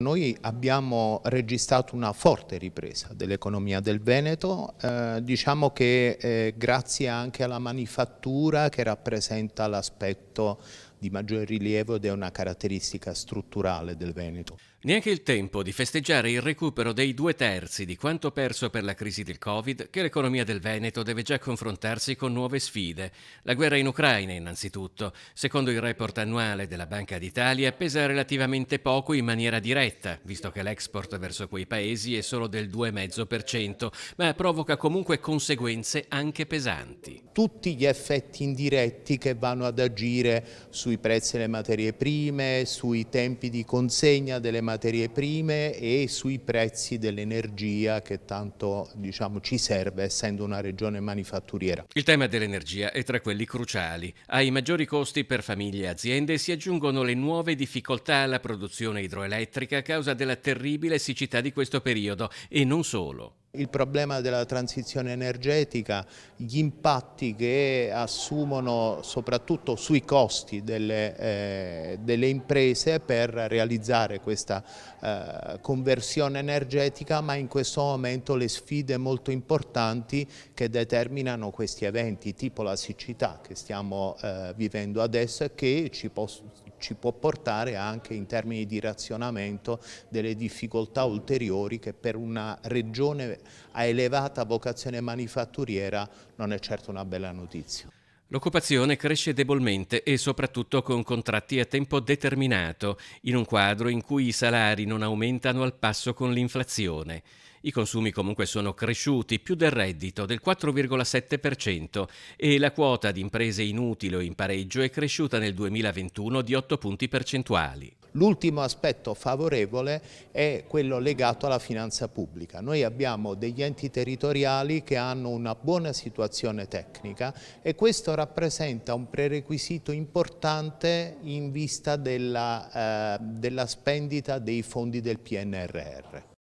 Noi abbiamo registrato una forte ripresa dell'economia del Veneto, diciamo che grazie anche alla manifattura che rappresenta l'aspetto di maggior rilievo ed è una caratteristica strutturale del Veneto. Neanche il tempo di festeggiare il recupero dei 2/3 di quanto perso per la crisi del Covid, che l'economia del Veneto deve già confrontarsi con nuove sfide. La guerra in Ucraina, innanzitutto. Secondo il report annuale della Banca d'Italia, pesa relativamente poco in maniera diretta, visto che l'export verso quei paesi è solo del 2,5%, ma provoca comunque conseguenze anche pesanti. Tutti gli effetti indiretti che vanno ad agire sui prezzi delle materie prime, sui tempi di consegna delle materie prime e sui prezzi dell'energia che tanto ci serve essendo una regione manifatturiera. Il tema dell'energia è tra quelli cruciali. Ai maggiori costi per famiglie e aziende si aggiungono le nuove difficoltà alla produzione idroelettrica a causa della terribile siccità di questo periodo e non solo. Il problema della transizione energetica, gli impatti che assumono soprattutto sui costi delle imprese per realizzare questa conversione energetica, ma in questo momento le sfide molto importanti che determinano questi eventi, tipo la siccità che stiamo vivendo adesso e che ci può portare anche in termini di razionamento delle difficoltà ulteriori che per una regione a elevata vocazione manifatturiera non è certo una bella notizia. L'occupazione cresce debolmente e soprattutto con contratti a tempo determinato, in un quadro in cui i salari non aumentano al passo con l'inflazione. I consumi comunque sono cresciuti più del reddito, del 4,7%, e la quota di imprese inutili o in pareggio è cresciuta nel 2021 di 8 punti percentuali. L'ultimo aspetto favorevole è quello legato alla finanza pubblica. Noi abbiamo degli enti territoriali che hanno una buona situazione tecnica e questo rappresenta un prerequisito importante in vista della spendita dei fondi del PNRR.